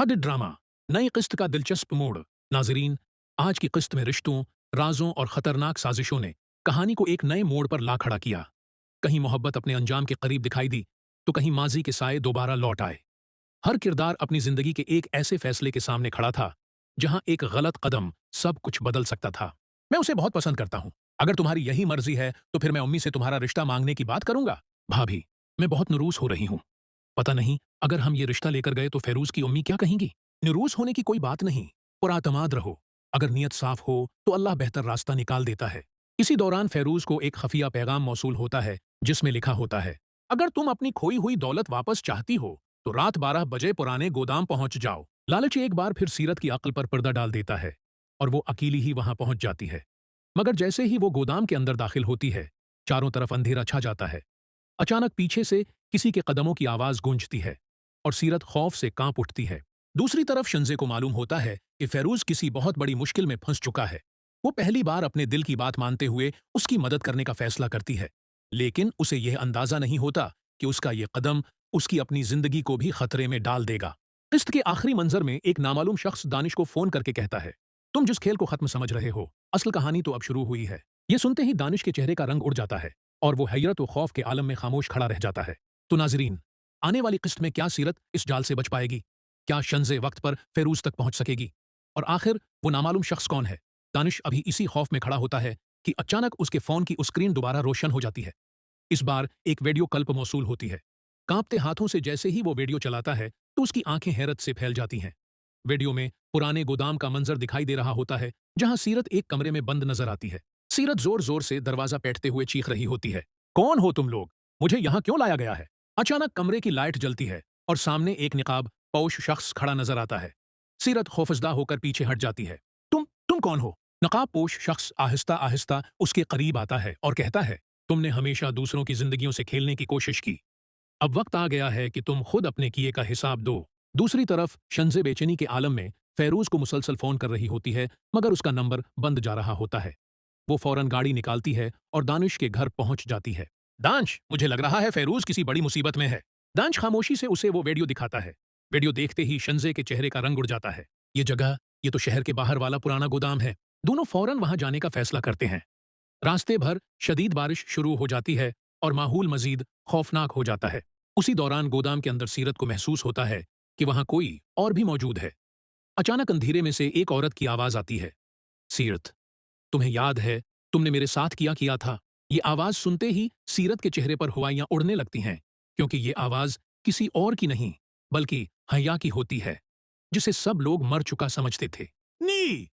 हद ड्रामा नई किस्त का दिलचस्प मोड़। नाजरीन, आज की किस्त में रिश्तों, राजों और खतरनाक साजिशों ने कहानी को एक नए मोड़ पर ला खड़ा किया। कहीं मोहब्बत अपने अंजाम के करीब दिखाई दी, तो कहीं माजी के साए दोबारा लौट आए। हर किरदार अपनी जिंदगी के एक ऐसे फैसले के सामने खड़ा था जहां एक गलत कदम सब कुछ बदल सकता था। मैं उसे बहुत पसंद करता हूं। अगर तुम्हारी यही मर्जी है तो फिर मैं अम्मी से तुम्हारा रिश्ता मांगने की बात करूंगा। भाभी, मैं बहुत निरूस हो रही हूं। पता नहीं, अगर हम ये रिश्ता लेकर गए तो फेरूज की उम्मी क्या कहेंगी। निरूस होने की कोई बात नहीं, पुरातमाद रहो। अगर नीयत साफ हो तो अल्लाह बेहतर रास्ता निकाल देता है। इसी दौरान फेरूज को एक खफिया पैगाम मौसूल होता है जिसमें लिखा होता है, अगर तुम अपनी खोई हुई दौलत वापस चाहती हो तो रात 12 बजे पुराने गोदाम पहुंच जाओ। लालच एक बार फिर सीरत की अक्ल पर पर्दा डाल देता है और वो अकेली ही वहां पहुंच जाती है। मगर जैसे ही वो गोदाम के अंदर दाखिल होती है, चारों तरफ अंधेरा छा जाता है। अचानक पीछे से किसी के कदमों की आवाज गूंजती है और सीरत खौफ से कांप उठती है। दूसरी तरफ शंजे को मालूम होता है कि फेरूज किसी बहुत बड़ी मुश्किल में फंस चुका है। वो पहली बार अपने दिल की बात मानते हुए उसकी मदद करने का फैसला करती है, लेकिन उसे यह अंदाजा नहीं होता कि उसका यह कदम उसकी अपनी जिंदगी को भी खतरे में डाल देगा। किस्त के आखिरी मंजर में एक नामालूम शख्स दानिश को फोन करके कहता है, तुम जिस खेल को खत्म समझ रहे हो, असल कहानी तो अब शुरू हुई है। ये सुनते ही दानिश के चेहरे का रंग उड़ जाता है और वो हैरत व खौफ के आलम में खामोश खड़ा रह जाता है। तो नाजरीन, आने वाली किस्त में क्या सीरत इस जाल से बच पाएगी? क्या शंजे वक्त पर फेरूज तक पहुंच सकेगी? और आखिर वो नामालूम शख्स कौन है? दानिश अभी इसी खौफ में खड़ा होता है कि अचानक उसके फोन की स्क्रीन दोबारा रोशन हो जाती है। इस बार एक वीडियो कल्प मौसूल होती है। कांपते हाथों से जैसे ही वो वीडियो चलाता है तो उसकी आंखें हैरत से फैल जाती हैं। वीडियो में पुराने गोदाम का मंजर दिखाई दे रहा होता है जहां सीरत एक कमरे में बंद नजर आती है। सीरत जोर जोर से दरवाजा पीटते हुए चीख रही होती है, कौन हो तुम लोग? मुझे यहां क्यों लाया गया है? अचानक कमरे की लाइट जलती है और सामने एक निकाब पोश शख्स खड़ा नजर आता है। सीरत खौफजदा होकर पीछे हट जाती है। तुम कौन हो? नकाब पोश शख्स आहिस्ता आहिस्ता उसके करीब आता है और कहता है, तुमने हमेशा दूसरों की जिंदगियों से खेलने की कोशिश की। अब वक्त आ गया है कि तुम खुद अपने किए का हिसाब दो। दूसरी तरफ शंजे बेचैनी के आलम में फेरूज को मुसलसल फोन कर रही होती है, मगर उसका नंबर बंद जा रहा होता है। वो फौरन गाड़ी निकालती है और दानिश के घर पहुंच जाती है। दांश, मुझे लग रहा है फेरूज किसी बड़ी मुसीबत में है। दांश खामोशी से उसे वो वीडियो दिखाता है। वीडियो देखते ही शंजे के चेहरे का रंग उड़ जाता है। ये जगह, ये तो शहर के बाहर वाला पुराना गोदाम है। दोनों फौरन वहां जाने का फैसला करते हैं। रास्ते भर शदीद बारिश शुरू हो जाती है और माहौल मजीद खौफनाक हो जाता है। उसी दौरान गोदाम के अंदर सीरत को महसूस होता है कि वहां कोई और भी मौजूद है। अचानक अंधेरे में से एक औरत की आवाज आती है, सीरत, तुम्हें याद है तुमने मेरे साथ किया किया था? ये आवाज सुनते ही सीरत के चेहरे पर हुआइयां उड़ने लगती हैं, क्योंकि ये आवाज किसी और की नहीं बल्कि हया की होती है, जिसे सब लोग मर चुका समझते थे। नी!